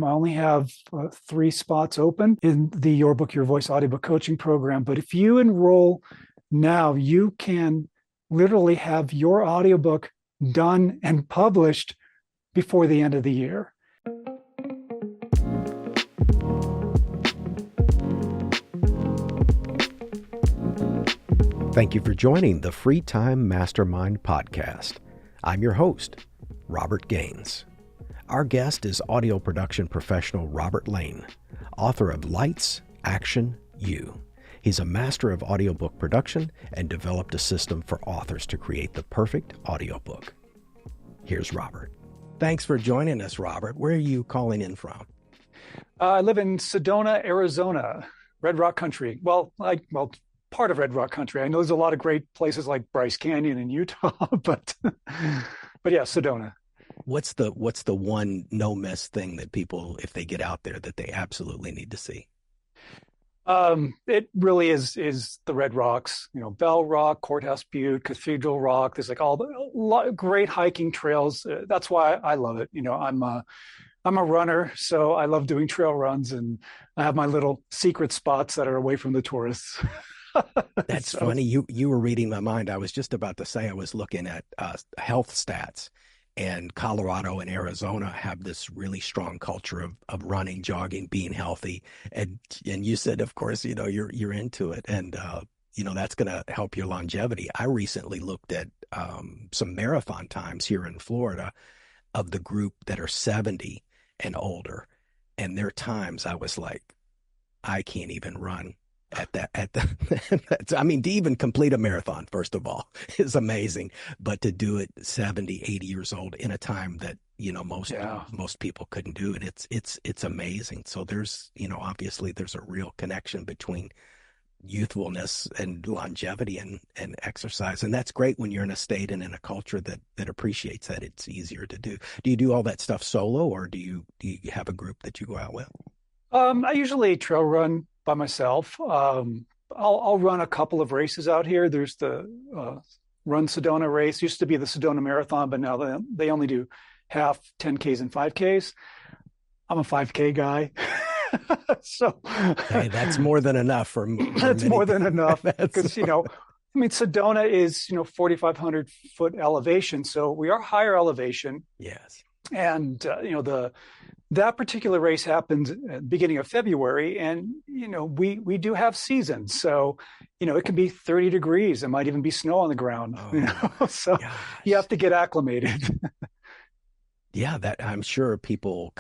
I only have 3 spots open in the Your Book, Your Voice audiobook coaching program. But if you enroll now, you can literally have your audiobook done and published before the end of the year. Thank you for joining the Free Time Mastermind podcast. I'm your host, Robert Gaines. Our guest is audio production professional Robert Lane, author of Lights, Action, You. He's a master of audiobook production and developed a system for authors to create the perfect audiobook. Here's Robert. Thanks for joining us, Robert. Where are you calling in from? I live in Sedona, Arizona, Red Rock Country. Well, part of Red Rock Country. I know there's a lot of great places like Bryce Canyon in Utah, but yeah, Sedona. What's the one no miss thing that people, if they get out there, that they absolutely need to see? It really is the Red Rocks, Bell Rock, Courthouse Butte, Cathedral Rock. There's like all the great hiking trails. That's why I love it. I'm a runner, so I love doing trail runs, and I have my little secret spots that are away from the tourists. That's funny. You were reading my mind. I was just about to say I was looking at health stats. And Colorado and Arizona have this really strong culture of running, jogging, being healthy. And you said, of course, you're into it, and that's going to help your longevity. I recently looked at some marathon times here in Florida of the group that are 70 and older, and their times, I was like, I can't even run I mean, to even complete a marathon, first of all, is amazing, but to do it 70, 80 years old in a time that, most people couldn't do it, it's amazing. So there's, obviously there's a real connection between youthfulness and longevity and exercise. And that's great when you're in a state and in a culture that appreciates that. It's easier to do. Do you do all that stuff solo, or do you have a group that you go out with? I usually trail run by myself. I'll run a couple of races out here. There's the Run Sedona race. Used to be the Sedona Marathon, but now they only do half 10Ks and 5Ks. I'm a 5K guy. So hey, that's more than enough for that's more than enough, because Sedona is 4,500 foot elevation, so we are higher elevation. Yes. And that particular race happened at the beginning of February, and we do have seasons, so it can be 30 degrees. It might even be snow on the ground. So gosh. You have to get acclimated. Yeah, that I'm sure people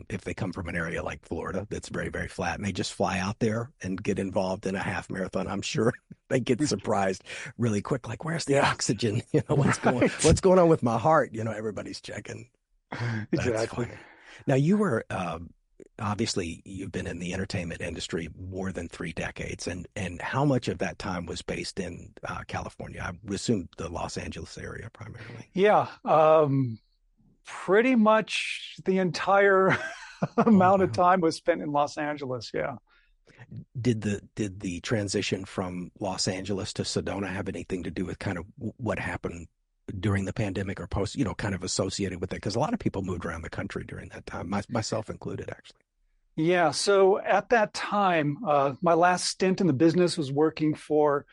if they come from an area like Florida that's very, very flat, and they just fly out there and get involved in a half marathon, I'm sure they get surprised really quick. Like, where's the oxygen? What's going on with my heart? Everybody's checking. Exactly. Now, you were obviously you've been in the entertainment industry more than 3 decades, and how much of that time was based in California? I would assume the Los Angeles area primarily. Yeah, pretty much the entire amount of time was spent in Los Angeles. Yeah. Did the transition from Los Angeles to Sedona have anything to do with kind of what happened during the pandemic or post, kind of associated with it? Because a lot of people moved around the country during that time, myself included, actually. Yeah. So at that time, my last stint in the business was working for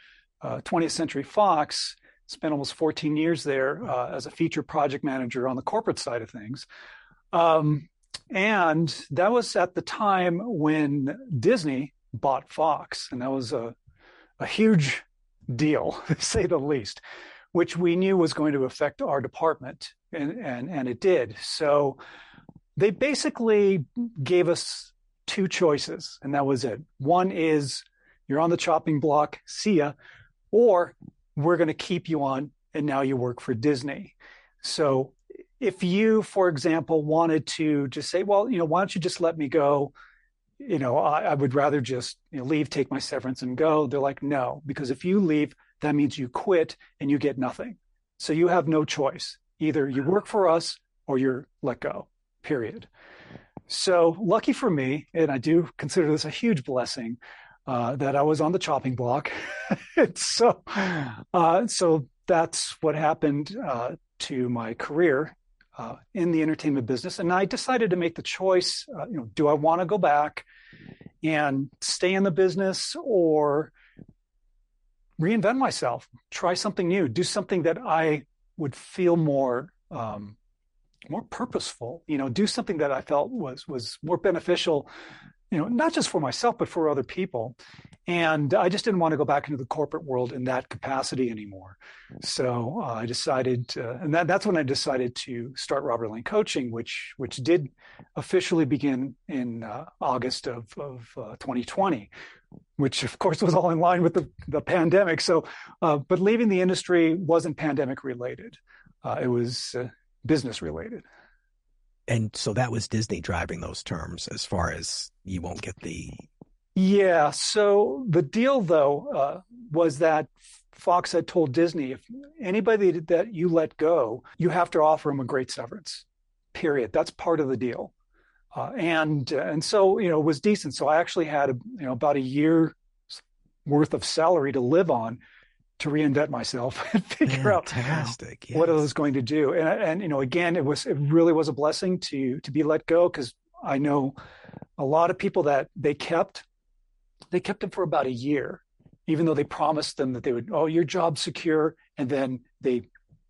20th Century Fox. Spent almost 14 years there as a feature project manager on the corporate side of things. And that was at the time when Disney bought Fox. And that was a huge deal, to say the least, which we knew was going to affect our department. And it did. So they basically gave us 2 choices, and that was it. One is, you're on the chopping block, see ya, or we're going to keep you on, and now you work for Disney. So if you, for example, wanted to just say, well, why don't you just let me go? I would rather just leave, take my severance and go. They're like, no, because if you leave, that means you quit and you get nothing. So you have no choice. Either you work for us or you're let go, period. So lucky for me, and I do consider this a huge blessing, that I was on the chopping block. So that's what happened to my career. in the entertainment business. And I decided to make the choice, do I want to go back and stay in the business or reinvent myself, try something new, do something that I would feel more purposeful, do something that I felt was more beneficial, not just for myself, but for other people. And I just didn't want to go back into the corporate world in that capacity anymore. So I decided, and that's when I decided to start Robert Lane Coaching, which did officially begin in August of 2020, which of course was all in line with the pandemic. So, but leaving the industry wasn't pandemic related. It was business related. And so that was Disney driving those terms as far as you won't get the... Yeah. So the deal, though, was that Fox had told Disney, if anybody that you let go, you have to offer them a great severance, period. That's part of the deal. And so, it was decent. So I actually had, about a year's worth of salary to live on to reinvent myself and figure out what I was going to do. And again, it really was a blessing to be let go, because I know a lot of people that they kept them for about a year, even though they promised them that they would, your job's secure, and then they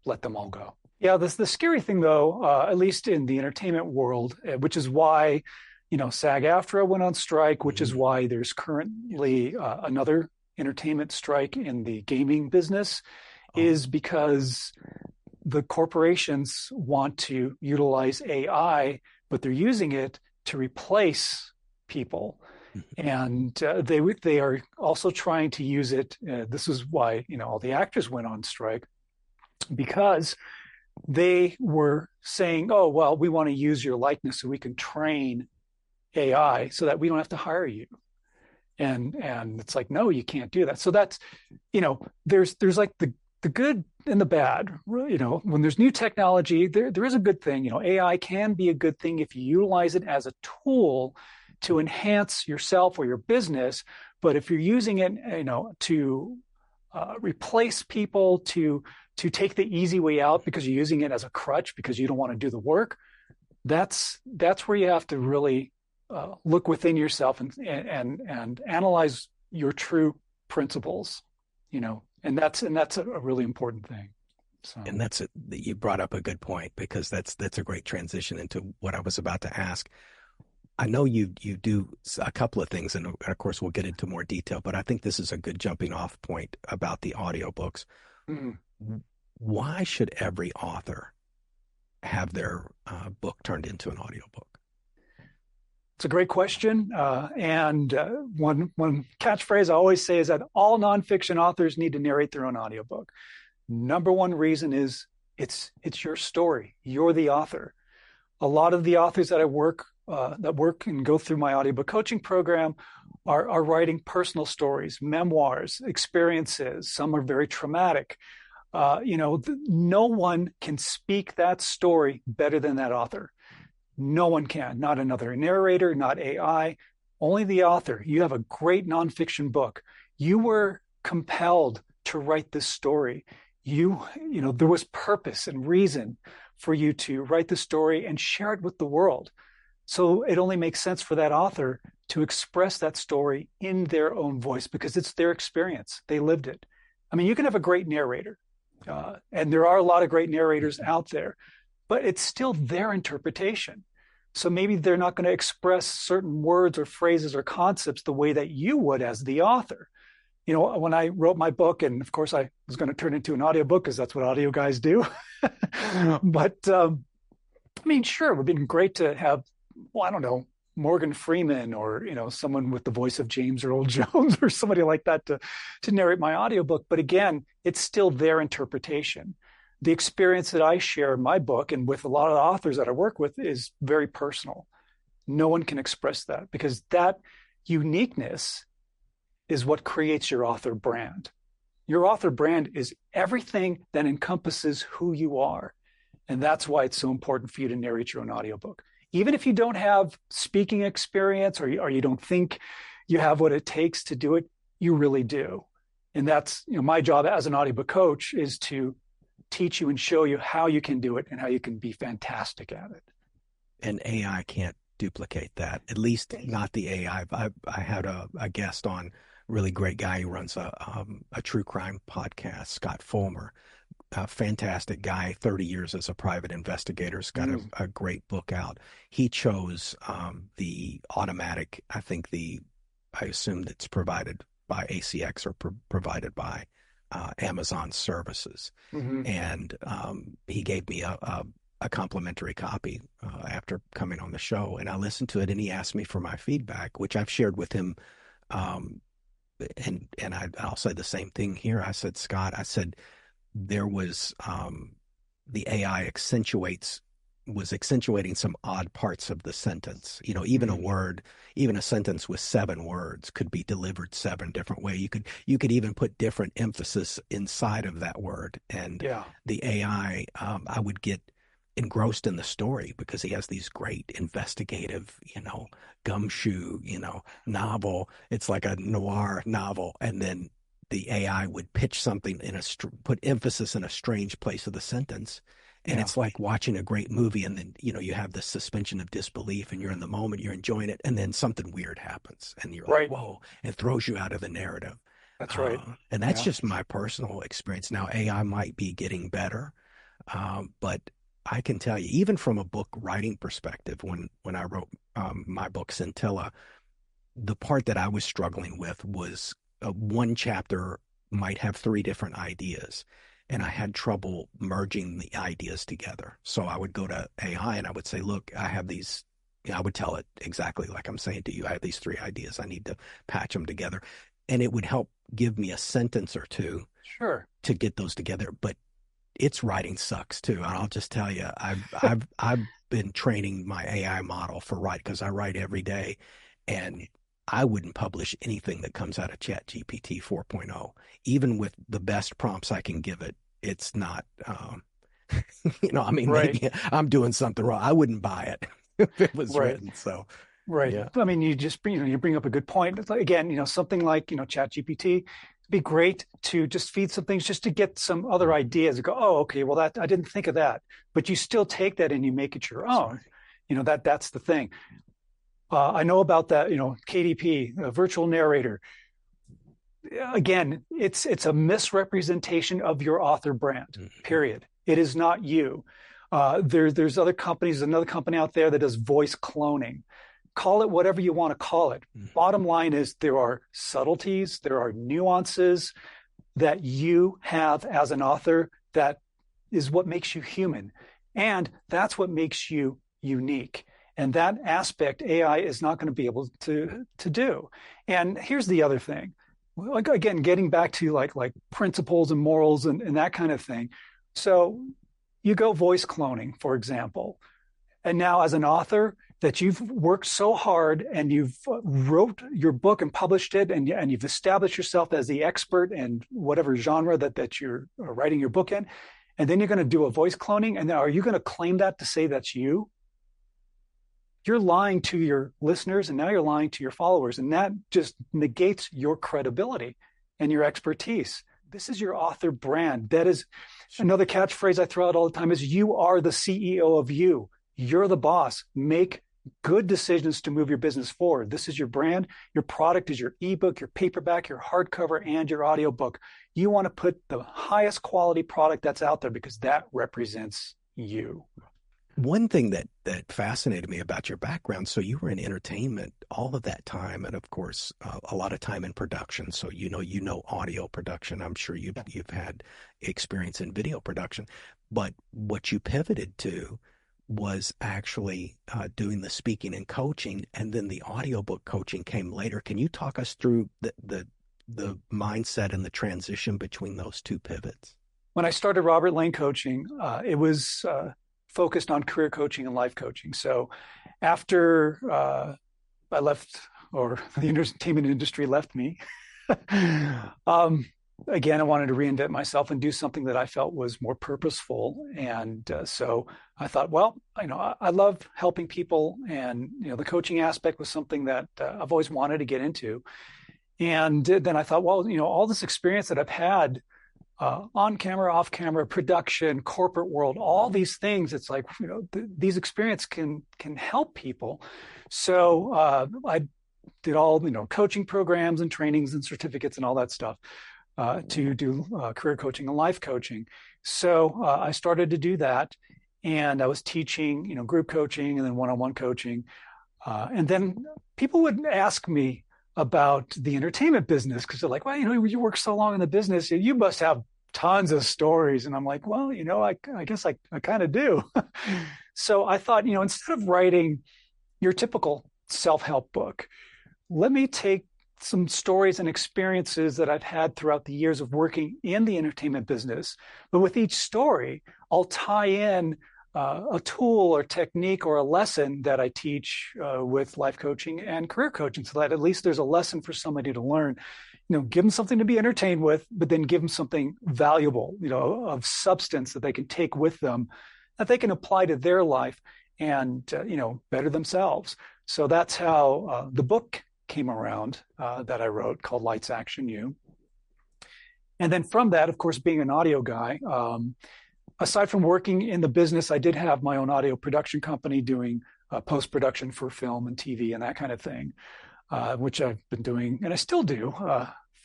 let them all go. Yeah, the scary thing, though, at least in the entertainment world, which is why, SAG-AFTRA went on strike, which is why there's currently another entertainment strike in the gaming business, is because the corporations want to utilize AI, but they're using it to replace people. And they are also trying to use it. This is why, all the actors went on strike, because they were saying, oh, well, we want to use your likeness so we can train AI so that we don't have to hire you. And it's like, no, you can't do that. So that's, there's like the good and the bad. When there's new technology, there is a good thing. AI can be a good thing if you utilize it as a tool to enhance yourself or your business. But if you're using it, to replace people, to take the easy way out because you're using it as a crutch because you don't want to do the work, that's where you have to really look within yourself and analyze your true principles, and that's a really important thing. So. And you brought up a good point, because that's a great transition into what I was about to ask. I know you do a couple of things, and of course we'll get into more detail, but I think this is a good jumping off point about the audiobooks. Mm-hmm. Why should every author have their book turned into an audiobook? It's a great question. And one catchphrase I always say is that all nonfiction authors need to narrate their own audiobook. Number one reason is it's your story. You're the author. A lot of the authors that I work and go through my audiobook coaching program are writing personal stories, memoirs, experiences. Some are very traumatic. No one can speak that story better than that author. No one can, not another narrator, not AI, only the author. You have a great nonfiction book. You were compelled to write this story. There was purpose and reason for you to write the story and share it with the world. So it only makes sense for that author to express that story in their own voice, because it's their experience. They lived it. I mean, you can have a great narrator, and there are a lot of great narrators out there, but it's still their interpretation. So maybe they're not going to express certain words or phrases or concepts the way that you would as the author. When I wrote my book, and of course I was going to turn it into an audiobook because that's what audio guys do. But sure, it would have been great to have, I don't know, Morgan Freeman or, someone with the voice of James Earl Jones or somebody like that to narrate my audiobook. But again, it's still their interpretation. The experience that I share in my book and with a lot of the authors that I work with is very personal. No one can express that, because that uniqueness is what creates your author brand. Your author brand is everything that encompasses who you are. And that's why it's so important for you to narrate your own audiobook. Even if you don't have speaking experience or you don't think you have what it takes to do it, you really do. And that's, my job as an audiobook coach is to teach you and show you how you can do it and how you can be fantastic at it. And AI can't duplicate that, at least not the AI. I had a guest on, really great guy who runs a true crime podcast, Scott Fulmer, a fantastic guy, 30 years as a private investigator, has got a great book out. He chose the automatic, I assume that's provided by ACX or provided by Amazon services. Mm-hmm. And he gave me a complimentary copy after coming on the show, and I listened to it, and he asked me for my feedback, which I've shared with him. I'll say the same thing here. I said, Scott, there was the AI was accentuating some odd parts of the sentence. Even a word, even a sentence with 7 words could be delivered 7 different ways. You could even put different emphasis inside of that word. And the AI, I would get engrossed in the story because he has these great investigative, gumshoe, novel. It's like a noir novel. And then the AI would pitch something put emphasis in a strange place of the sentence. And it's like watching a great movie, and then, you have this suspension of disbelief, and you're in the moment, you're enjoying it, and then something weird happens, and you're like, whoa, and throws you out of the narrative. That's right. And that's just my personal experience. Now, AI might be getting better, but I can tell you, even from a book writing perspective, when I wrote my book, Scintilla, the part that I was struggling with was one chapter might have 3 different ideas, and I had trouble merging the ideas together. So I would go to AI and I would say, look, I have these, I would tell it exactly like I'm saying to you, I have these 3 ideas. I need to patch them together. And it would help give me a sentence or 2 to get those together. But its writing sucks too. And I'll just tell you, I've been training my AI model for writing, because I write every day, and I wouldn't publish anything that comes out of ChatGPT 4.0. Even with the best prompts I can give it, it's not, maybe I'm doing something wrong. I wouldn't buy it if it was written. So, yeah. I mean, you bring up a good point. Again, something like, ChatGPT, it'd be great to just feed some things just to get some other ideas and go, oh, okay, well, I didn't think of that. But you still take that and you make it your own. That's the thing. I know about that, KDP, a virtual narrator. Again, it's a misrepresentation of your author brand, period. It is not you. There's other companies, another company out there that does voice cloning. Call it whatever you want to call it. Bottom line is there are subtleties, there are nuances that you have as an author that is what makes you human. And that's what makes you unique. And that aspect AI is not going to be able to do. And here's the other thing. Again, getting back to like principles and morals and that kind of thing. So you go voice cloning, for example. And now as an author that you've worked so hard and you've wrote your book and published it, and you've established yourself as the expert in whatever genre that you're writing your book in. And then you're going to do a voice cloning. And now are you going to claim that to say that's you? You're lying to your listeners, and now you're lying to your followers, and that just negates your credibility and your expertise. This is your author brand. That is another catchphrase I throw out all the time is you are the CEO of you. You're the boss. Make good decisions to move your business forward. This is your brand. Your product is your ebook, your paperback, your hardcover, and your audiobook. You want to put the highest quality product that's out there because that represents you. One thing that fascinated me about your background, so you were in entertainment all of that time, and of course, a lot of time in production. So you know audio production. I'm sure you've had experience in video production, but what you pivoted to was actually doing the speaking and coaching, and then the audiobook coaching came later. Can you talk us through the mindset and the transition between those 2 pivots? When I started Robert Lane Coaching, it was focused on career coaching and life coaching. So after I left, or the entertainment industry left me, again, I wanted to reinvent myself and do something that I felt was more purposeful. And so I thought, well, I love helping people, and the coaching aspect was something that I've always wanted to get into. And then I thought, well, all this experience that I've had on camera, off camera, production, corporate world, all these things. It's like, these experiences can help people. So I did all, coaching programs and trainings and certificates and all that stuff to do career coaching and life coaching. So I started to do that, and I was teaching, group coaching and then one-on-one coaching. And then people would ask me about the entertainment business because they're like, well, you work so long in the business, you must have tons of stories. And I'm like, well, I guess I kind of do. So I thought, instead of writing your typical self-help book, let me take some stories and experiences that I've had throughout the years of working in the entertainment business. But with each story, I'll tie in a tool or technique or a lesson that I teach with life coaching and career coaching, so that at least there's a lesson for somebody to learn. Give them something to be entertained with, but then give them something valuable, of substance that they can take with them, that they can apply to their life and, better themselves. So that's how the book came around that I wrote, called Lights Action You. And then from that, of course, being an audio guy, aside from working in the business, I did have my own audio production company doing post-production for film and TV and that kind of thing, which I've been doing, and I still do.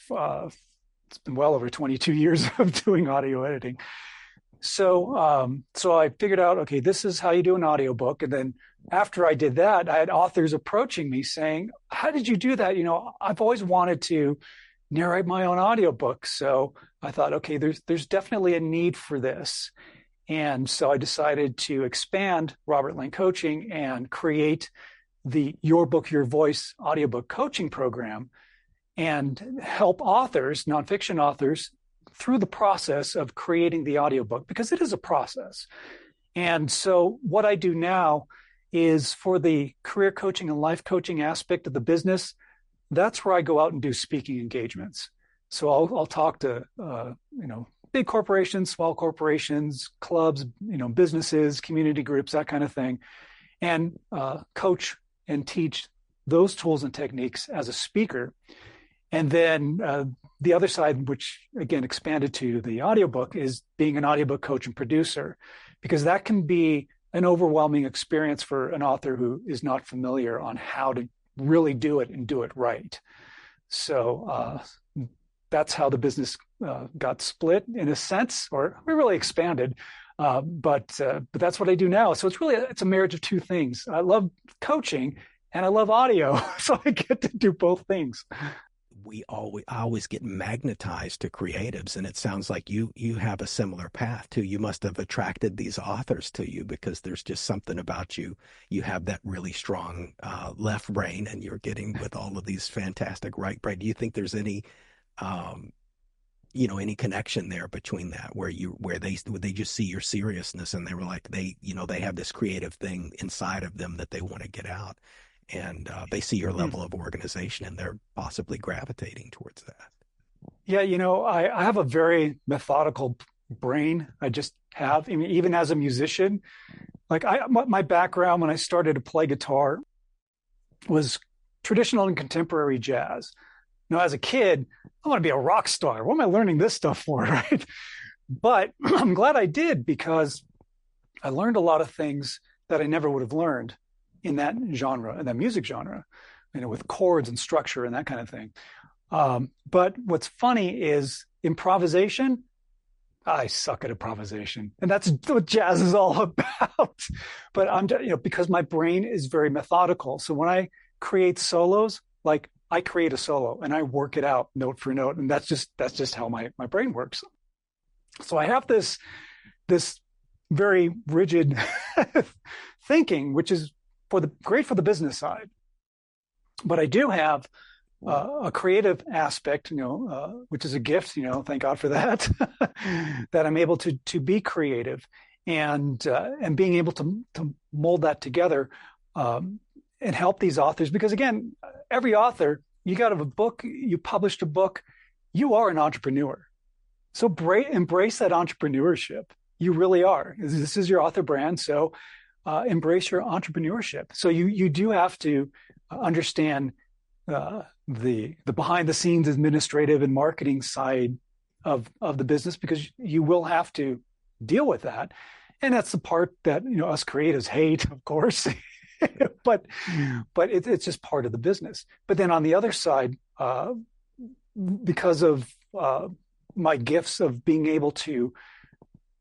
It's been well over 22 years of doing audio editing. So I figured out, okay, this is how you do an audiobook. And then after I did that, I had authors approaching me saying, how did you do that? I've always wanted to narrate my own audiobook. So I thought, okay, there's definitely a need for this. And so I decided to expand Robert Lane Coaching and create the Your Book, Your Voice audiobook coaching program and help authors, nonfiction authors, through the process of creating the audiobook, because it is a process. And so what I do now is, for the career coaching and life coaching aspect of the business, that's where I go out and do speaking engagements. So I'll talk to, big corporations, small corporations, clubs, businesses, community groups, that kind of thing, and coach and teach those tools and techniques as a speaker. And then the other side, which again expanded to the audiobook, is being an audiobook coach and producer, because that can be an overwhelming experience for an author who is not familiar on how to really do it and do it right. So that's how the business got split in a sense, or we really expanded. But that's what I do now. So it's a marriage of two things. I love coaching and I love audio, so I get to do both things. I always get magnetized to creatives, and it sounds like you have a similar path too. You must have attracted these authors to you because there's just something about you. You have that really strong left brain, and you're getting with all of these fantastic right brain. Do you think there's any any connection there between that, where they just see your seriousness and they were like, they have this creative thing inside of them that they want to get out, and they see your level of organization and they're possibly gravitating towards that? Yeah, I have a very methodical brain. I just have, even as a musician, like my background when I started to play guitar was traditional and contemporary jazz. As a kid, I want to be a rock star. What am I learning this stuff for, right? But I'm glad I did, because I learned a lot of things that I never would have learned in that genre, in that music genre, with chords and structure and that kind of thing. But what's funny is improvisation. I suck at improvisation, and that's what jazz is all about. But I'm, because my brain is very methodical. So when I create solos, like I create a solo and I work it out note for note, and that's just how my brain works. So I have this very rigid thinking, which is great for the business side. But I do have a creative aspect, which is a gift, thank God for that, that I'm able to be creative and being able to mold that together and help these authors. Because again, every author, you got a book, you published a book, you are an entrepreneur. So embrace that entrepreneurship. You really are. This is your author brand. So embrace your entrepreneurship. So you do have to understand the behind the scenes administrative and marketing side of the business, because you will have to deal with that. And that's the part that, us creatives hate, of course, but it's just part of the business. But then on the other side, because of my gifts of being able to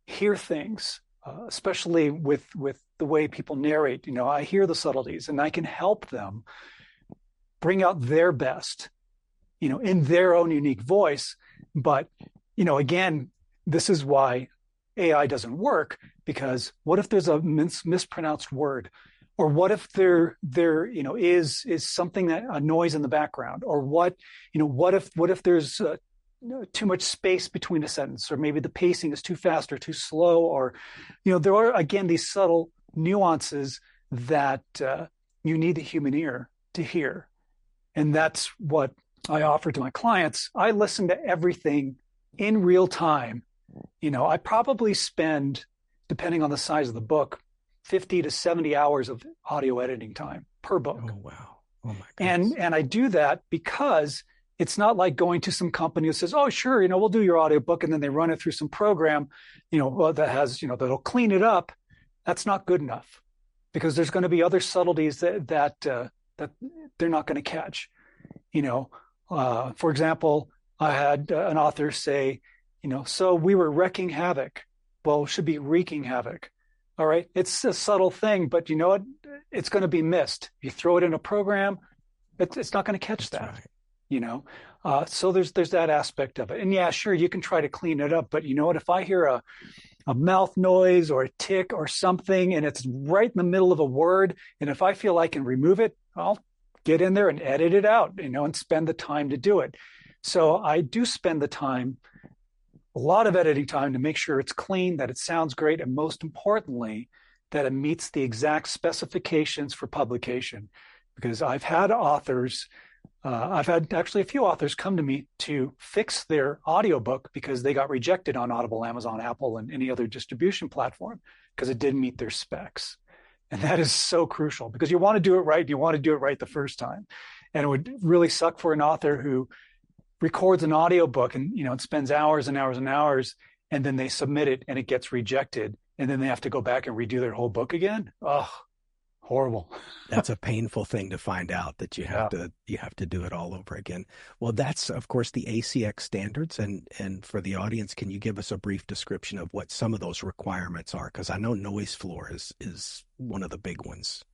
hear things, especially with the way people narrate, I hear the subtleties and I can help them bring out their best, in their own unique voice. But, again, this is why AI doesn't work, because what if there's a mispronounced word? Or what if there is something, that a noise in the background? Or what if there's too much space between a sentence, or maybe the pacing is too fast or too slow, or there are, again, these subtle nuances that you need the human ear to hear. And that's what I offer to my clients. I listen to everything in real time. I probably spend, depending on the size of the book, 50 to 70 hours of audio editing time per book. Oh, wow. Oh my goodness. And I do that because it's not like going to some company that says, oh, sure, we'll do your audiobook, and then they run it through some program, that has, that'll clean it up. That's not good enough, because there's going to be other subtleties that they're not going to catch. For example, I had an author say, so we were wrecking havoc. Well, it should be wreaking havoc. All right. It's a subtle thing, but you know what? It's going to be missed. You throw it in a program, it's not going to catch that. Right. So there's that aspect of it. And yeah, sure, you can try to clean it up, but you know what? If I hear a mouth noise or a tick or something, and it's right in the middle of a word, and if I feel I can remove it, I'll get in there and edit it out, and spend the time to do it. So I do spend the time, a lot of editing time, to make sure it's clean, that it sounds great, and most importantly, that it meets the exact specifications for publication. Because I've had authors, I've had actually a few authors come to me to fix their audiobook because they got rejected on Audible, Amazon, Apple, and any other distribution platform because it didn't meet their specs. And that is so crucial, because you want to do it right. You want to do it right the first time. And it would really suck for an author who records an audiobook and, it spends hours and hours and hours, and then they submit it and it gets rejected. And then they have to go back and redo their whole book again. Oh, horrible. That's a painful thing to find out, that you have to do it all over again. Well, that's, of course, the ACX standards. And for the audience, can you give us a brief description of what some of those requirements are? Because I know noise floor is one of the big ones.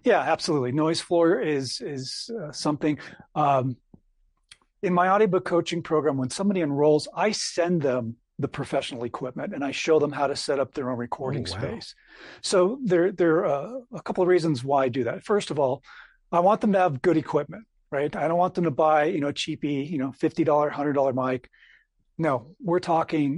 Yeah, absolutely. Noise floor is something. In my audiobook coaching program, when somebody enrolls, I send them the professional equipment and I show them how to set up their own recording space. So there are a couple of reasons why I do that. First of all, I want them to have good equipment, right? I don't want them to buy, a cheapy, $50, $100 mic. No, we're talking,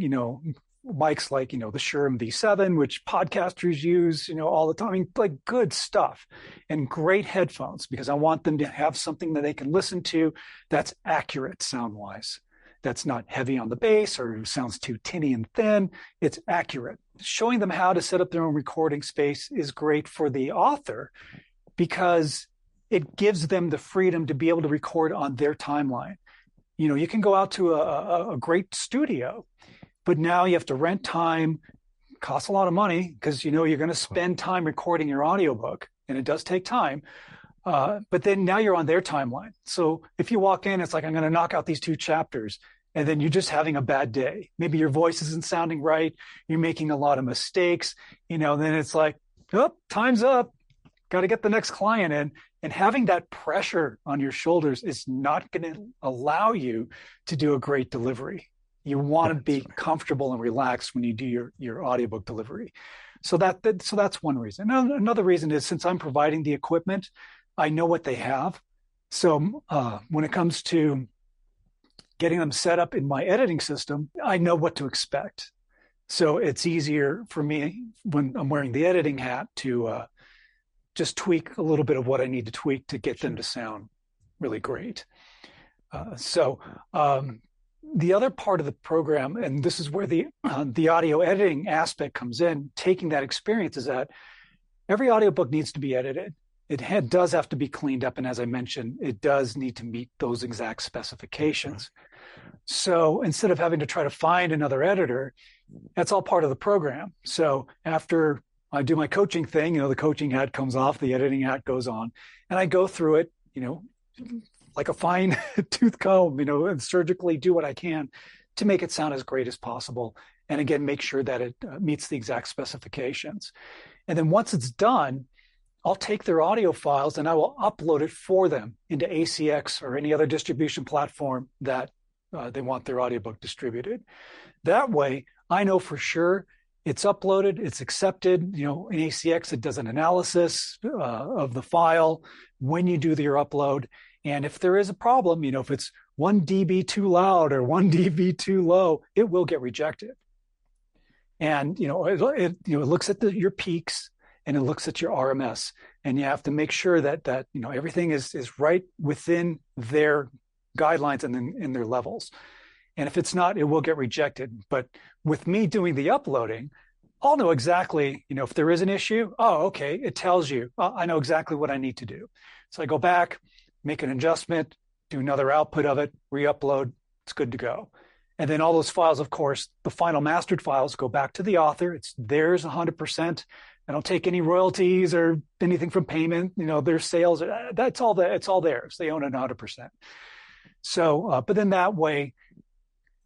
mics like, the Shure MV7, which podcasters use, all the time. I mean, like good stuff, and great headphones, because I want them to have something that they can listen to that's accurate sound wise. That's not heavy on the bass or sounds too tinny and thin. It's accurate. Showing them how to set up their own recording space is great for the author, because it gives them the freedom to be able to record on their timeline. You can go out to a great studio, but now you have to rent time, costs a lot of money, because you're going to spend time recording your audiobook, and it does take time. But then now you're on their timeline. So if you walk in, it's like, I'm going to knock out these 2 chapters, and then you're just having a bad day. Maybe your voice isn't sounding right. You're making a lot of mistakes. Then it's like, oh, time's up. Got to get the next client in. And having that pressure on your shoulders is not going to allow you to do a great delivery. You want to be comfortable and relaxed when you do your audiobook delivery. So that's one reason. Another reason is, since I'm providing the equipment, I know what they have. So when it comes to getting them set up in my editing system, I know what to expect. So it's easier for me when I'm wearing the editing hat to just tweak a little bit of what I need to tweak to get them to sound really great. The other part of the program, and this is where the audio editing aspect comes in, taking that experience, is that every audiobook needs to be edited. It does have to be cleaned up. And as I mentioned, it does need to meet those exact specifications. So instead of having to try to find another editor, that's all part of the program. So after I do my coaching thing, the coaching hat comes off, the editing hat goes on, and I go through it, like a fine tooth comb, and surgically do what I can to make it sound as great as possible. And again, make sure that it meets the exact specifications. And then once it's done, I'll take their audio files and I will upload it for them into ACX or any other distribution platform that they want their audiobook distributed. That way, I know for sure it's uploaded, it's accepted. In ACX, it does an analysis of the file when you do your upload. And if there is a problem, if it's 1 dB too loud or 1 dB too low, it will get rejected. And it looks at your peaks and it looks at your RMS, and you have to make sure that everything is right within their guidelines and in their levels. And if it's not, it will get rejected. But with me doing the uploading, I'll know exactly, if there is an issue. Oh, okay, it tells you. I know exactly what I need to do. So I go back, make an adjustment, do another output of it, re-upload. It's good to go. And then all those files, of course, the final mastered files go back to the author. It's theirs 100%. I don't take any royalties or anything from payment. Their sales, it's all theirs. They own it 100%. So, but then that way,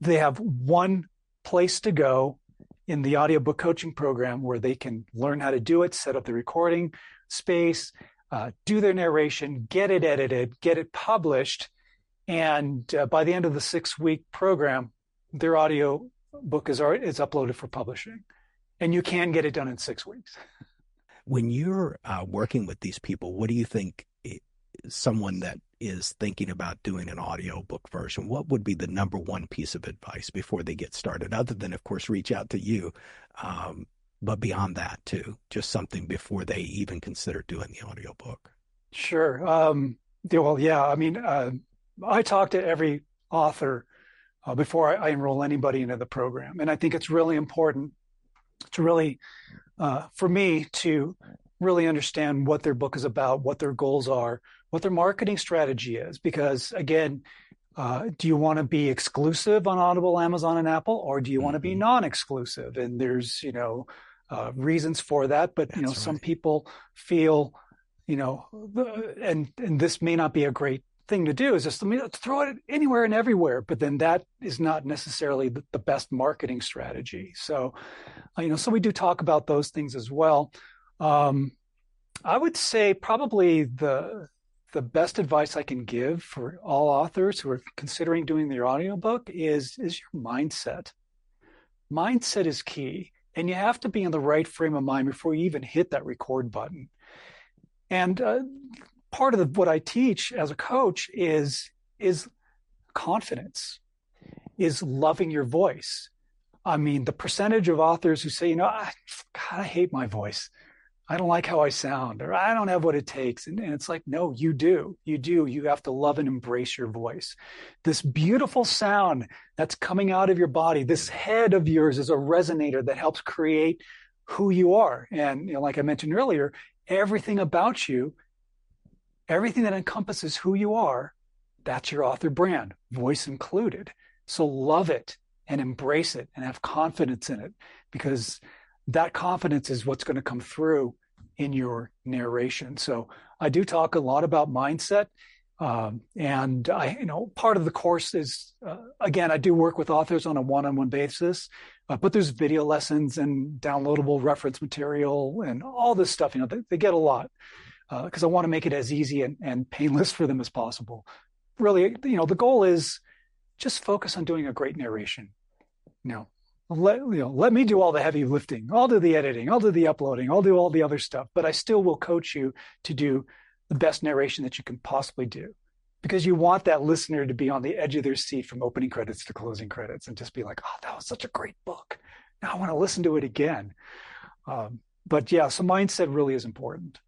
they have one place to go in the audiobook coaching program where they can learn how to do it, set up the recording space, do their narration, get it edited, get it published. And by the end of the 6-week program, their audio book is uploaded for publishing. And you can get it done in 6 weeks. When you're working with these people, what do you think someone that is thinking about doing an audiobook version, what would be the number one piece of advice before they get started, other than, of course, reach out to you, but beyond that too, just something before they even consider doing the audiobook? Sure. Well, yeah. I mean, I talk to every author before I enroll anybody into the program. And I think it's really important to really, for me to really understand what their book is about, what their goals are, what their marketing strategy is. Because again, do you want to be exclusive on Audible, Amazon, and Apple, or do you want to be non-exclusive? And there's, reasons for that. But, That's some right. people feel, and this may not be a great thing to do, is just throw it anywhere and everywhere. But then that is not necessarily the best marketing strategy. So, so we do talk about those things as well. I would say probably the best advice I can give for all authors who are considering doing their audiobook is your mindset. Mindset is key, and you have to be in the right frame of mind before you even hit that record button. And part of what I teach as a coach is confidence, is loving your voice. I mean, the percentage of authors who say, God, I hate my voice. I don't like how I sound, or I don't have what it takes. And it's like, no, you do. You do. You have to love and embrace your voice. This beautiful sound that's coming out of your body, this head of yours is a resonator that helps create who you are. And like I mentioned earlier, everything about you, everything that encompasses who you are, that's your author brand, voice included. So love it and embrace it and have confidence in it, because that confidence is what's going to come through in your narration. So I do talk a lot about mindset. And part of the course is, again, I do work with authors on a one-on-one basis, but there's video lessons and downloadable reference material and all this stuff. They get a lot because I want to make it as easy and painless for them as possible. Really, the goal is just focus on doing a great narration. Let me do all the heavy lifting. I'll do the editing. I'll do the uploading. I'll do all the other stuff. But I still will coach you to do the best narration that you can possibly do, because you want that listener to be on the edge of their seat from opening credits to closing credits and just be like, oh, that was such a great book. Now I want to listen to it again. But yeah, so mindset really is important.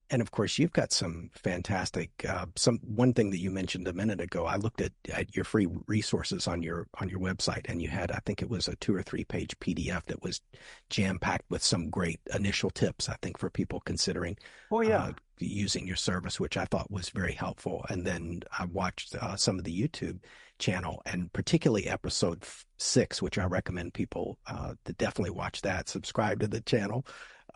And of course, you've got some fantastic. One thing that you mentioned a minute ago, I looked at your free resources on your website, and you had, I think it was a 2 or 3 page PDF that was jam packed with some great initial tips. I think for people considering Oh yeah. using your service, which I thought was very helpful. And then I watched some of the YouTube channel, and particularly episode 6, which I recommend people to definitely watch that. Subscribe to the channel.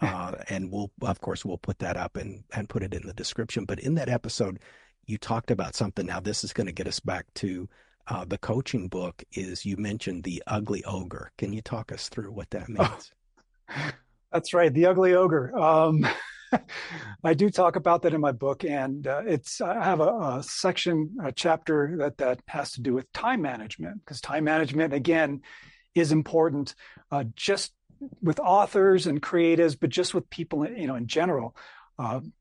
And of course, we'll put that up and put it in the description. But in that episode, you talked about something. Now, this is going to get us back to the coaching book. Is you mentioned the ugly ogre. Can you talk us through what that means? That's right, the ugly ogre. I do talk about that in my book, and I have a section, a chapter that has to do with time management, because time management again is important, just with authors and creatives, but just with people, in general.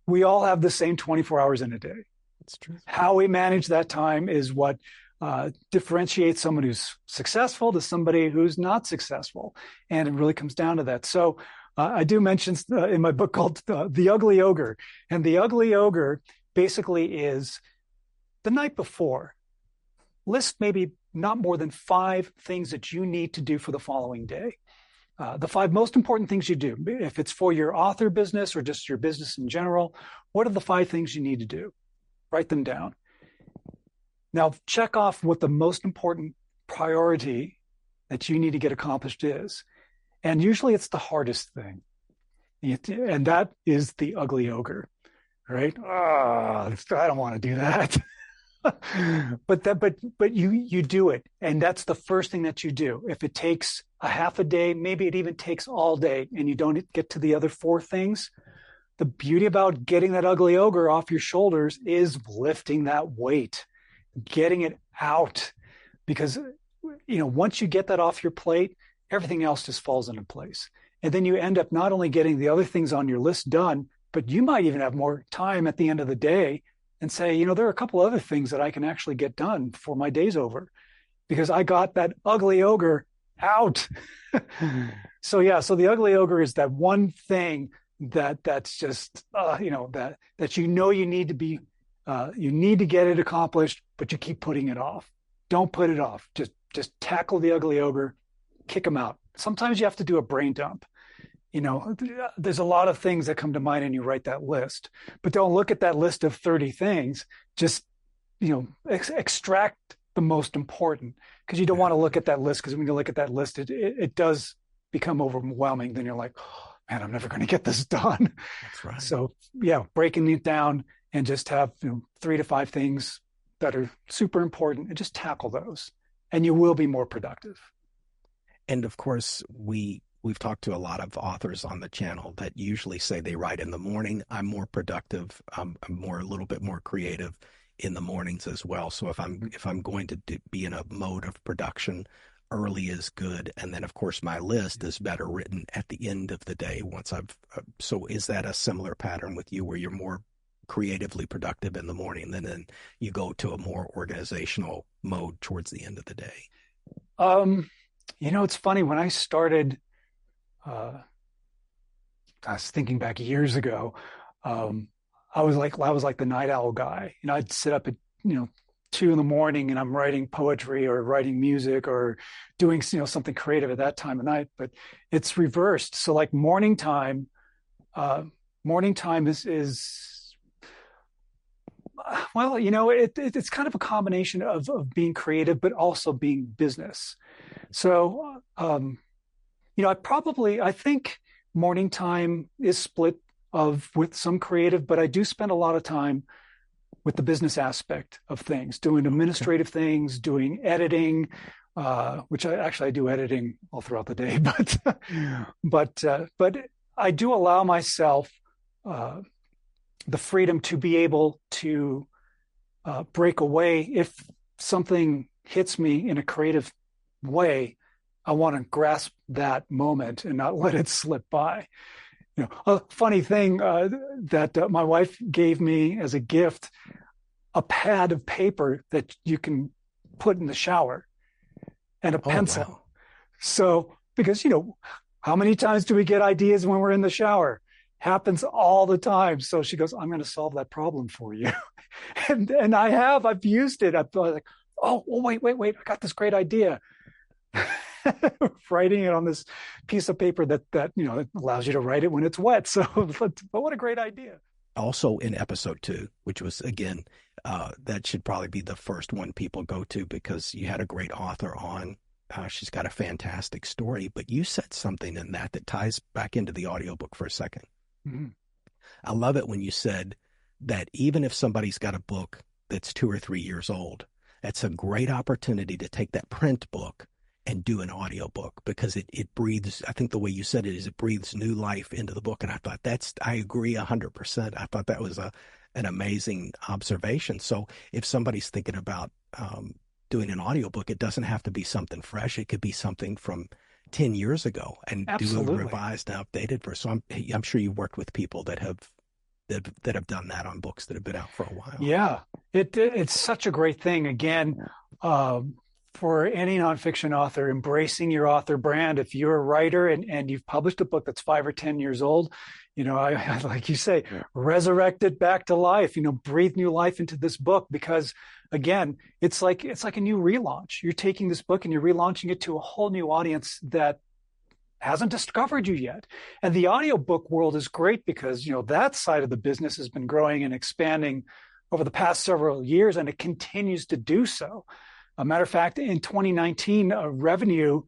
We all have the same 24 hours in a day. That's true. How we manage that time is what differentiates someone who's successful to somebody who's not successful. And it really comes down to that. So I do mention in my book called The Ugly Ogre. And the ugly ogre basically is the night before, list maybe not more than 5 things that you need to do for the following day. The 5 most important things you do, if it's for your author business or just your business in general, what are the 5 things you need to do? Write them down. Now, check off what the most important priority that you need to get accomplished is. And usually it's the hardest thing. And that is the ugly ogre, right? I don't want to do that. but you do it. And that's the first thing that you do. If it takes a half a day, maybe it even takes all day, and you don't get to the other 4 things, the beauty about getting that ugly ogre off your shoulders is lifting that weight, getting it out. Because, once you get that off your plate, everything else just falls into place. And then you end up not only getting the other things on your list done, but you might even have more time at the end of the day and say, there are a couple other things that I can actually get done before my day's over because I got that ugly ogre out. So the ugly ogre is that one thing that's just, that you need to be, you need to get it accomplished, but you keep putting it off. Don't put it off. Just tackle the ugly ogre, kick them out. Sometimes you have to do a brain dump. There's a lot of things that come to mind and you write that list, but don't look at that list of 30 things. Just, extract the most important, because you don't want to look at that list, because when you look at that list, it does become overwhelming. Then you're like, oh, man, I'm never going to get this done. That's right. So breaking it down and just have 3 to 5 things that are super important and just tackle those, and you will be more productive. And of course, we've talked to a lot of authors on the channel that usually say they write in the morning. I'm more productive. I'm a little bit more creative in the mornings as well. So if I'm going to be in a mode of production, early is good. And then of course my list is better written at the end of the day once so is that a similar pattern with you where you're more creatively productive in the morning, then you go to a more organizational mode towards the end of the day? It's funny, when I started, I was thinking back years ago, I was like the night owl guy. I'd sit up at 2 a.m. and I'm writing poetry or writing music or doing something creative at that time of night. But it's reversed. So like morning time is well, it's kind of a combination of being creative but also being business. So I think morning time is split with some creative, but I do spend a lot of time with the business aspect of things, doing administrative things, doing editing, which I do editing all throughout the day, but I do allow myself the freedom to be able to break away. If something hits me in a creative way, I want to grasp that moment and not let it slip by. A funny thing that my wife gave me as a gift, a pad of paper that you can put in the shower and a pencil. Wow. So, because, how many times do we get ideas when we're in the shower? Happens all the time. So she goes, I'm going to solve that problem for you. and I've used it. I've thought like, oh, well, wait. I got this great idea. Writing it on this piece of paper that it allows you to write it when it's wet. So, but what a great idea. Also in episode 2, which was, again, that should probably be the first one people go to because you had a great author on. She's got a fantastic story, but you said something in that ties back into the audiobook for a second. Mm-hmm. I love it when you said that even if somebody's got a book that's 2 or 3 years old, that's a great opportunity to take that print book and do an audiobook because it breathes, I think the way you said it is it breathes new life into the book. And I thought I agree 100%. I thought that was an amazing observation. So if somebody's thinking about doing an audiobook, it doesn't have to be something fresh. It could be something from 10 years ago and Absolutely. do a revised and updated version. So I'm sure you've worked with people that have done that on books that have been out for a while. Yeah, it's such a great thing. Again, for any nonfiction author, embracing your author brand. If you're a writer and you've published a book that's 5 or 10 years old, I like you say, resurrect it back to life. Breathe new life into this book because, again, it's like a new relaunch. You're taking this book and you're relaunching it to a whole new audience that hasn't discovered you yet. And the audiobook world is great because, that side of the business has been growing and expanding over the past several years, and it continues to do so. A matter of fact, in 2019, revenue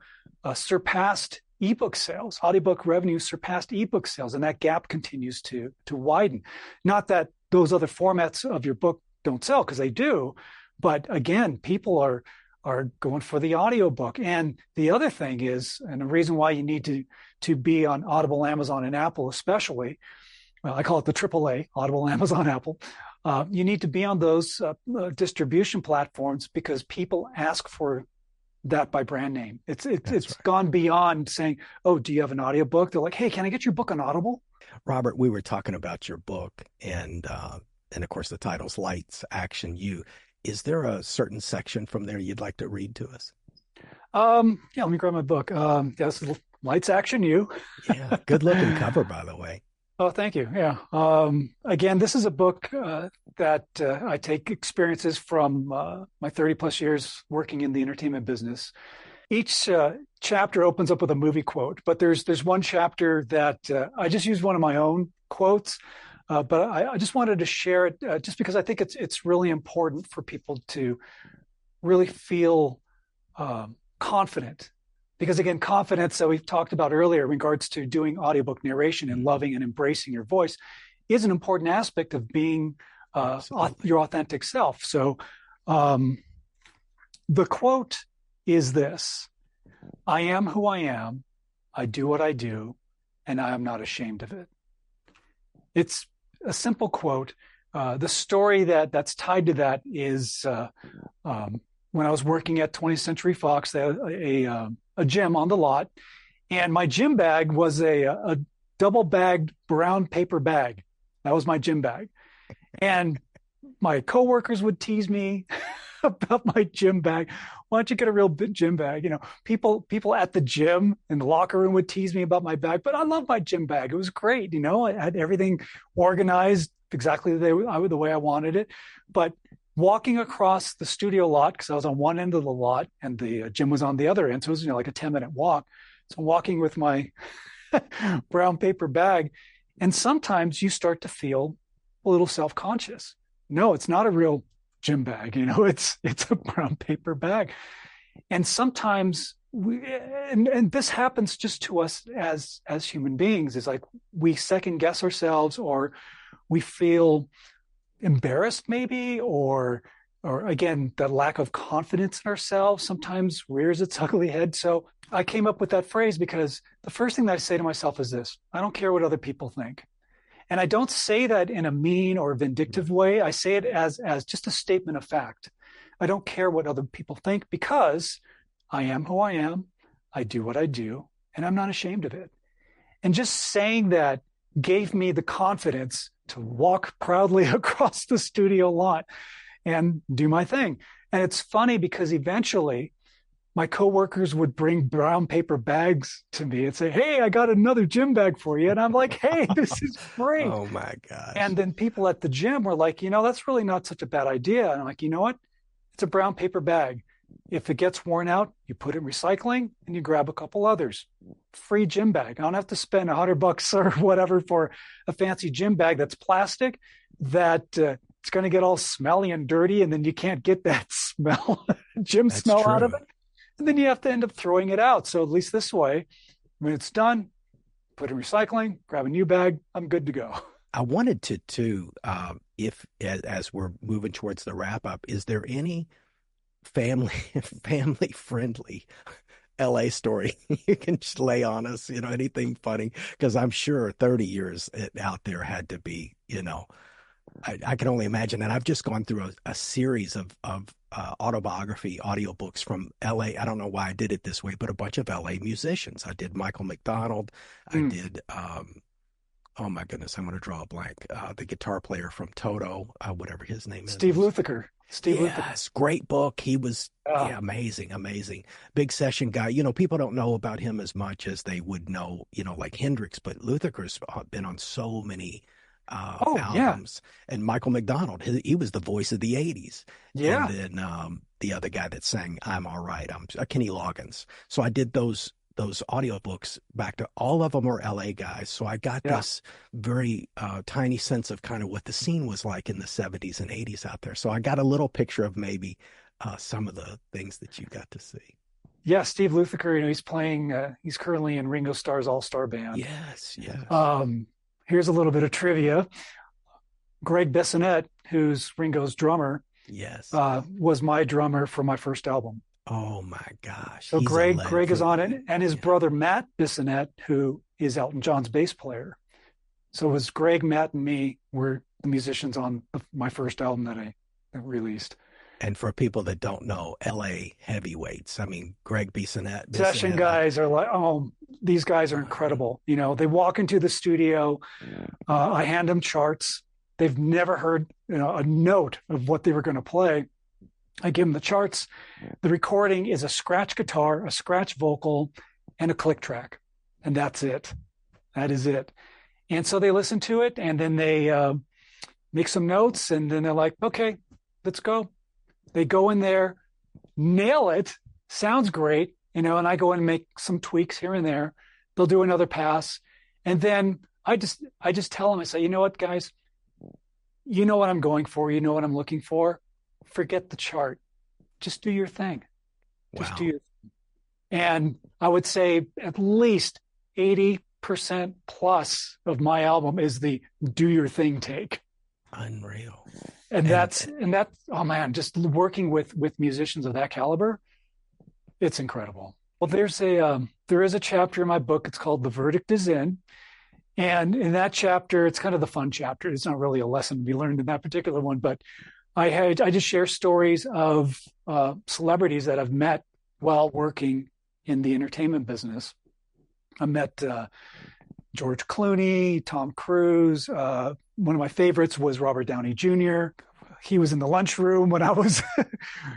surpassed ebook sales. Audiobook revenue surpassed ebook sales, and that gap continues to widen. Not that those other formats of your book don't sell, because they do, but again, people are going for the audiobook. And the other thing is, and the reason why you need to be on Audible, Amazon, and Apple especially, well, I call it the AAA, Audible, Amazon, Apple. You need to be on those distribution platforms because people ask for that by brand name. It's right. Gone beyond saying, oh, do you have an audiobook? They're like, hey, can I get your book on Audible? Robert, we were talking about your book and of course the title's Lights, Action, You. Is there a certain section from there you'd like to read to us? Yeah, let me grab my book. Yes, Lights, Action, You. Yeah, good looking cover, by the way. Oh, thank you. Yeah. Again, this is a book that I take experiences from my 30 plus years working in the entertainment business. Each chapter opens up with a movie quote, but there's one chapter that I just used one of my own quotes, but I just wanted to share it just because I think it's really important for people to really feel confident. Because again, confidence that we've talked about earlier in regards to doing audiobook narration and loving and embracing your voice is an important aspect of being your authentic self. So the quote is this: I am who I am, I do what I do, and I am not ashamed of it. It's a simple quote. The story that's tied to that is when I was working at 20th Century Fox, they had a gym on the lot, and my gym bag was a double-bagged brown paper bag. That was my gym bag. And my coworkers would tease me about my gym bag. Why don't you get a real gym bag? People at the gym in the locker room would tease me about my bag, but I love my gym bag. It was great. I had everything organized exactly the way I wanted it. But walking across the studio lot, because I was on one end of the lot and the gym was on the other end, so it was like a 10-minute walk. So I'm walking with my brown paper bag, and sometimes you start to feel a little self-conscious. No, it's not a real gym bag, it's a brown paper bag. And sometimes and this happens just to us as human beings, is like we second guess ourselves, or we feel embarrassed maybe, or again, that lack of confidence in ourselves sometimes rears its ugly head. So I came up with that phrase because the first thing that I say to myself is this: I don't care what other people think. And I don't say that in a mean or vindictive way. I say it as just a statement of fact. I don't care what other people think because I am who I am, I do what I do, and I'm not ashamed of it. And just saying that gave me the confidence to walk proudly across the studio lot and do my thing. And it's funny because eventually my coworkers would bring brown paper bags to me and say, "Hey, I got another gym bag for you." And I'm like, "Hey, this is great." Oh my gosh. And then people at the gym were like, that's really not such a bad idea. And I'm like, you know what? It's a brown paper bag. If it gets worn out, you put it in recycling and you grab a couple others. Free gym bag. I don't have to spend $100 or whatever for a fancy gym bag that's plastic that it's going to get all smelly and dirty, and then you can't get that smell, gym That's smell out of true. it. And then you have to end up throwing it out. So at least this way, when it's done, put it in recycling, grab a new bag. I'm good to go. I wanted to too, if as we're moving towards the wrap up, is there any family family friendly LA story you can just lay on us? Anything funny? Because I'm sure 30 years out there had to be, I can only imagine. And I've just gone through a series of autobiography audiobooks from LA. I don't know why I did it this way, but a bunch of LA musicians. I did Michael McDonald. I Mm. did oh my goodness, I'm going to draw a blank. The guitar player from Toto, whatever his name Steve is. Lukather. Steve Lukather. Yes, great book. He was, Uh, yeah, amazing, amazing. Big session guy. People don't know about him as much as they would know, like Hendrix, but Luther's been on so many oh, yeah. albums. And Michael McDonald, he was the voice of the 80s. And Yeah. then the other guy that sang I'm All Right, Kenny Loggins. So I did those audiobooks back to all of them are LA guys. So I got Yeah. this very tiny sense of kind of what the scene was like in the 70s and 80s out there. So I got a little picture of maybe some of the things that you got to see. Yeah. Steve Lukather, he's currently in Ringo Starr's All Star Band. Yes, yes, Here's a little bit of trivia. Greg Bissonette, who's Ringo's drummer, yes. was my drummer for my first album. Oh my gosh, So he's a Greg is on legend. it, and his Yeah. brother Matt Bissonette, who is Elton John's bass player. So it was Greg, Matt, and me were the musicians on my first album that I released. And for people that don't know, LA heavyweights. I mean, Greg Session Bissonette. guys are like, oh, these guys are incredible. They walk into the studio. I hand them charts. They've never heard, a note of what they were going to play. I give them the charts. The recording is a scratch guitar, a scratch vocal, and a click track, and that's it. That is it. And so they listen to it, and then they make some notes, and then they're like, "Okay, let's go." They go in there, nail it, sounds great, and I go in and make some tweaks here and there. They'll do another pass, and then I just tell them, I say, "You know what, guys? You know what I'm going for. You know what I'm looking for. Forget the chart. Just do your thing. Just do Wow, your thing." And I would say at least 80% plus of my album is the do your thing take. unreal. And And that's oh man, just working with musicians of that caliber, it's incredible. Well, there is a chapter in my book. It's called "The Verdict Is In," and in that chapter, it's kind of the fun chapter. It's not really a lesson to be learned in that particular one, but I just share stories of celebrities that I've met while working in the entertainment business. I met George Clooney, Tom Cruise. One of my favorites was Robert Downey Jr. He was in the lunchroom when I was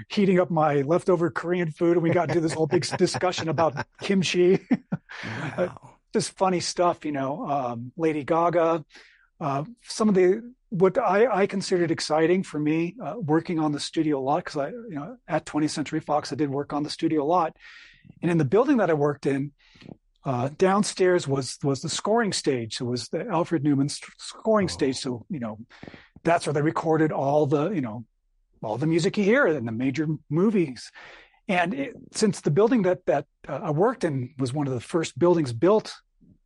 heating up my leftover Korean food, and we got into this whole big discussion about kimchi. wow. Just funny stuff, Lady Gaga. Some of what I considered exciting for me, working on the studio a lot, because at 20th Century Fox, I did work on the studio a lot. And in the building that I worked in, downstairs was the scoring stage. So it was the Alfred Newman scoring stage. Oh, So, that's where they recorded all the music you hear in the major movies. And since the building that I worked in was one of the first buildings built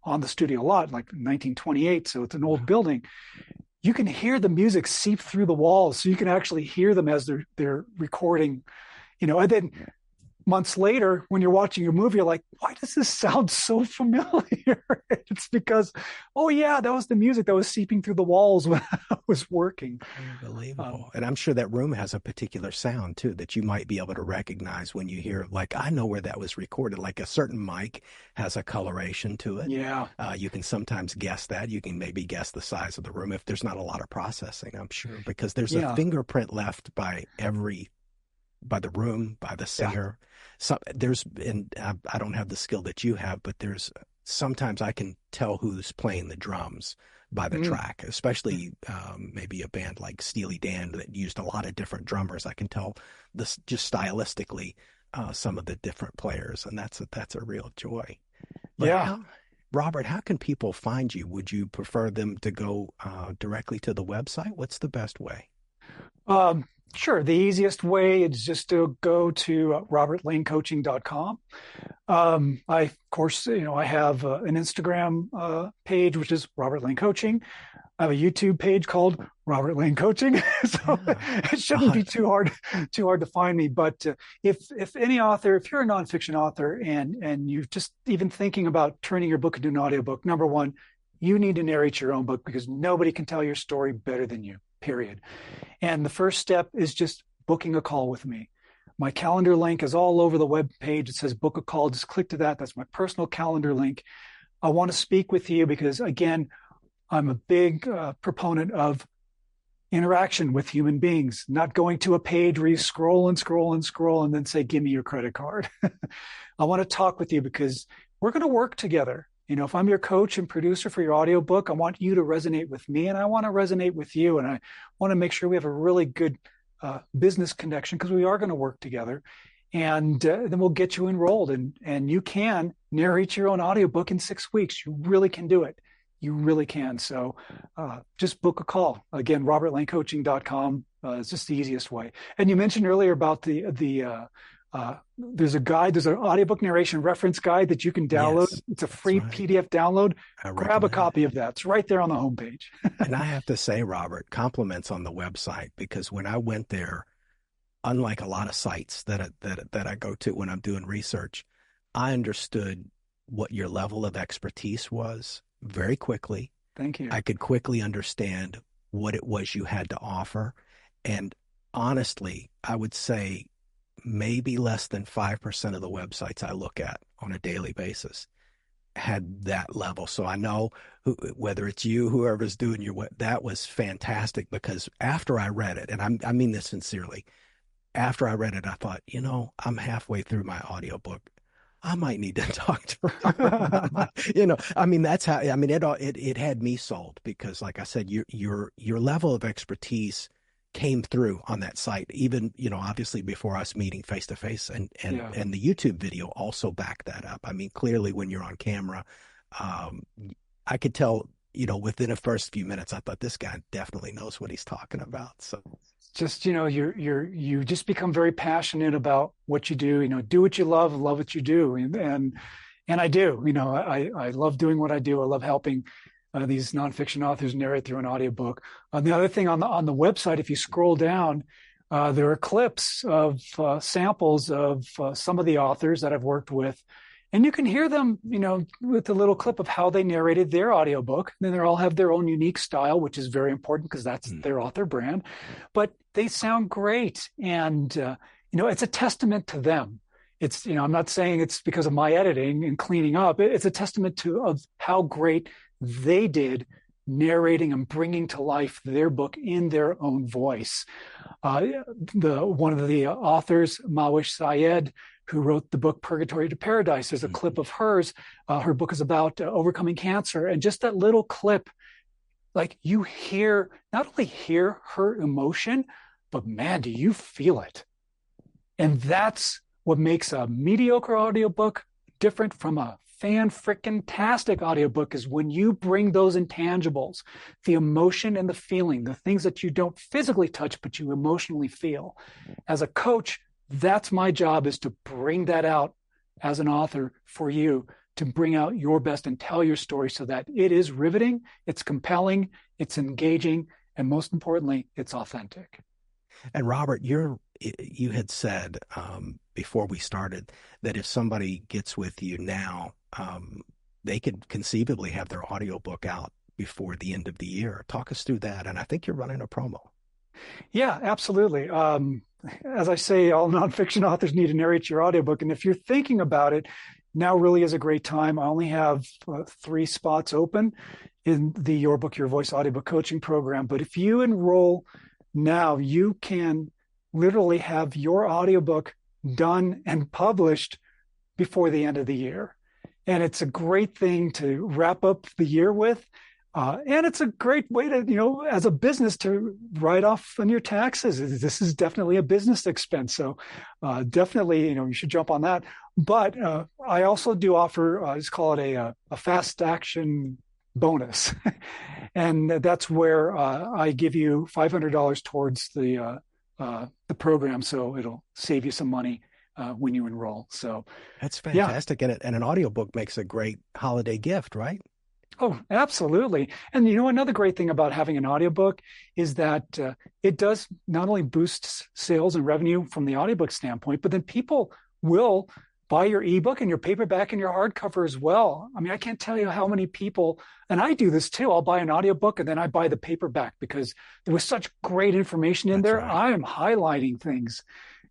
on the studio lot, like 1928, so it's an old building, you can hear the music seep through the walls. So you can actually hear them as they're recording, and then months later, when you're watching a movie, you're like, why does this sound so familiar? It's because, oh yeah, that was the music that was seeping through the walls when I was working. unbelievable. And I'm sure that room has a particular sound too that you might be able to recognize when you hear, like, I know where that was recorded. Like a certain mic has a coloration to it. Yeah. You can sometimes guess that. You can maybe guess the size of the room if there's not a lot of processing, I'm sure, because there's a Yeah. fingerprint left by every by the room, by the Yeah. singer. So and I don't have the skill that you have, but there's sometimes I can tell who's playing the drums by the Mm. track, especially maybe a band like Steely Dan that used a lot of different drummers. I can tell this just stylistically some of the different players, and that's a real joy. But Yeah. Robert, how can people find you? Would you prefer them to go directly to the website? What's the best way? Um, sure. The easiest way is just to go to robertlanecoaching.com. I, of course, I have an Instagram page, which is Robert Lane Coaching. I have a YouTube page called Robert Lane Coaching, so Yeah. it shouldn't be too hard to find me. But if any author, if you're a nonfiction author and you're just even thinking about turning your book into an audiobook, number one, you need to narrate your own book because nobody can tell your story better than you. Period. And the first step is just booking a call with me. My calendar link is all over the web page. It says book a call. Just click to that. That's my personal calendar link. I want to speak with you because, again, I'm a big proponent of interaction with human beings, not going to a page where you scroll and scroll and scroll and then say, give me your credit card. I want to talk with you because we're going to work together. If I'm your coach and producer for your audiobook, I want you to resonate with me and I want to resonate with you. And I want to make sure we have a really good business connection because we are going to work together. And then we'll get you enrolled and you can narrate your own audiobook in 6 weeks. You really can do it. You really can. So just book a call. Again, robertlanecoaching.com is just the easiest way. And you mentioned earlier about there's a guide, there's an audiobook narration reference guide that you can download. Yes, It's a that's free right. PDF download. I Grab a recommend it. copy of that. It's right there on the homepage. And I have to say, Robert, compliments on the website because when I went there, unlike a lot of sites that I go to when I'm doing research, I understood what your level of expertise was very quickly. Thank you. I could quickly understand what it was you had to offer. And honestly, I would say maybe less than 5% of the websites I look at on a daily basis had that level. So I know whether it's you, whoever's doing that was fantastic because after I read it, and I mean this sincerely, after I read it, I thought, I'm halfway through my audiobook. I might need to talk to Robert about I mean, that's how, I mean, it had me sold because like I said, your level of expertise came through on that site, even, obviously before us meeting face to face Yeah. and the YouTube video also backed that up. I mean, clearly when you're on camera, um, I could tell, within the first few minutes, I thought this guy definitely knows what he's talking about. So Just, you just become very passionate about what you do, do what you love what you do. And I do, I love doing what I do. I love helping these nonfiction authors narrate through an audiobook. The other thing on the website, if you scroll down, there are clips of samples of some of the authors that I've worked with. And you can hear them, with a little clip of how they narrated their audiobook. And then they all have their own unique style, which is very important because that's their author brand. But they sound great. And, it's a testament to them. It's, I'm not saying it's because of my editing and cleaning up. It's a testament of how great they did narrating and bringing to life their book in their own voice. One of the authors, Mawish Syed, who wrote the book Purgatory to Paradise, there's a clip of hers. Her book is about overcoming cancer. And just that little clip, like you not only hear her emotion, but man, do you feel it. And that's what makes a mediocre audiobook different from a fan-frickin-tastic audiobook is when you bring those intangibles, the emotion and the feeling, the things that you don't physically touch, but you emotionally feel. As a coach, that's my job, is to bring that out as an author for you, to bring out your best and tell your story so that it is riveting, it's compelling, it's engaging, and most importantly, it's authentic. And Robert, you had said before we started that if somebody gets with you now, they could conceivably have their audiobook out before the end of the year. Talk us through that. And I think you're running a promo. Yeah, absolutely. As I say, all nonfiction authors need to narrate your audiobook. And if you're thinking about it, now really is a great time. I only have 3 spots open in the Your Book, Your Voice audiobook coaching program. But if you enroll now, you can literally have your audiobook done and published before the end of the year. And it's a great thing to wrap up the year with. And it's a great way to, as a business, to write off on your taxes. This is definitely a business expense. So definitely, you should jump on that. But I also do offer, let's call it a fast action bonus. And that's where I give you $500 towards the program. So it'll save you some money when you enroll. So that's fantastic. Yeah. And an audiobook makes a great holiday gift, right? Oh, absolutely. And another great thing about having an audiobook is that it does not only boost sales and revenue from the audiobook standpoint, but then people will buy your ebook and your paperback and your hardcover as well. I mean, I can't tell you how many people, and I do this too. I'll buy an audiobook and then I buy the paperback because there was such great information in there. Right. I am highlighting things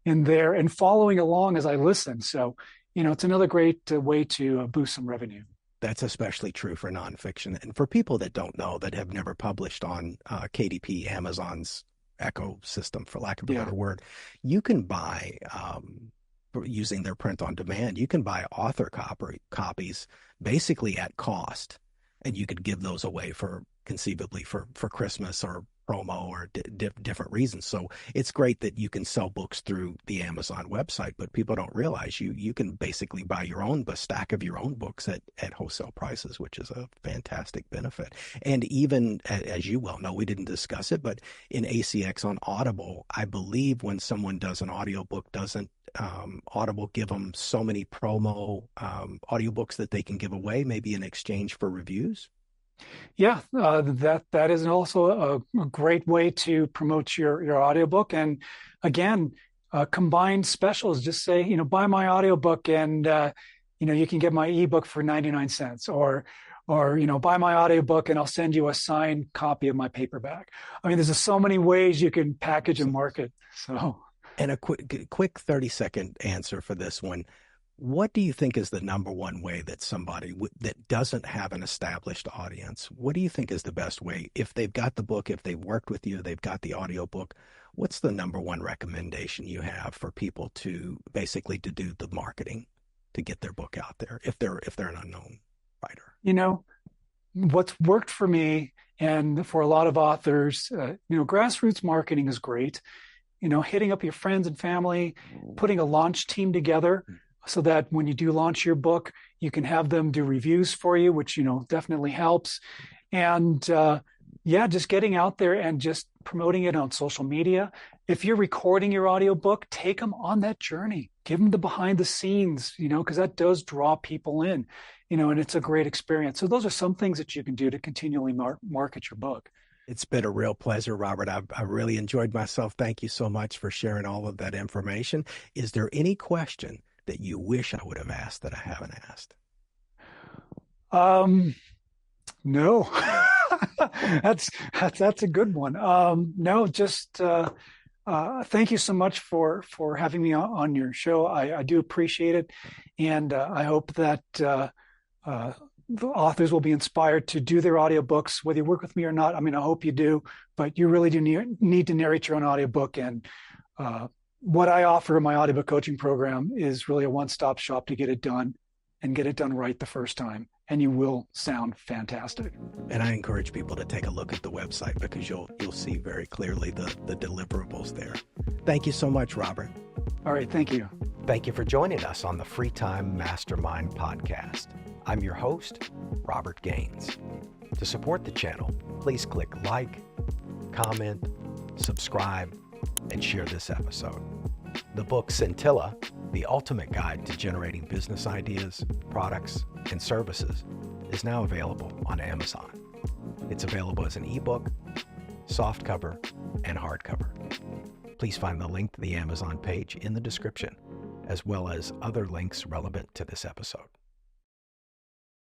in there and following along as I listen. So, it's another great way to boost some revenue. That's especially true for nonfiction. And for people that don't know, that have never published on KDP, Amazon's ecosystem, for lack of a better word, you can buy, using their print on demand, you can buy author copies basically at cost. And you could give those away conceivably for Christmas or promo or different reasons. So it's great that you can sell books through the Amazon website, but people don't realize you can basically buy a stack of your own books at wholesale prices, which is a fantastic benefit. And even, as you well know, we didn't discuss it, but in ACX on Audible, I believe when someone does an audiobook, doesn't Audible give them so many promo audiobooks that they can give away, maybe in exchange for reviews? Yeah, that is also a great way to promote your audiobook. And again, combined specials, just say, buy my audiobook and, you can get my ebook for 99 cents or, buy my audiobook and I'll send you a signed copy of my paperback. I mean, there's just so many ways you can package and market. So, and a quick 30-second answer for this one. What do you think is the number one way that somebody that doesn't have an established audience, what do you think is the best way? If they've got the book, if they've worked with you, they've got the audiobook, what's the number one recommendation you have for people to basically to do the marketing to get their book out there if they're an unknown writer? What's worked for me and for a lot of authors, grassroots marketing is great. Hitting up your friends and family, putting a launch team together, so that when you do launch your book, you can have them do reviews for you, which, definitely helps. And just getting out there and just promoting it on social media. If you're recording your audiobook, take them on that journey. Give them the behind the scenes, because that does draw people in, and it's a great experience. So those are some things that you can do to continually market your book. It's been a real pleasure, Robert. I really enjoyed myself. Thank you so much for sharing all of that information. Is there any question that you wish I would have asked that I haven't asked? No, that's a good one. No, just thank you so much for having me on your show. I do appreciate it, and I hope that the authors will be inspired to do their audiobooks, whether you work with me or not. I mean, I hope you do, but you really do need to narrate your own audiobook. And what I offer in my audiobook coaching program is really a one-stop shop to get it done and get it done right the first time. And you will sound fantastic. And I encourage people to take a look at the website because you'll see very clearly the deliverables there. Thank you so much, Robert. All right. Thank you. Thank you for joining us on the Free Time Mastermind podcast. I'm your host, Robert Gaines. To support the channel, please click like, comment, subscribe, and share this episode. The book Scintilla, The Ultimate Guide to Generating Business Ideas, Products, and Services, is now available on Amazon. It's available as an ebook, softcover, and hardcover. Please find the link to the Amazon page in the description, as well as other links relevant to this episode.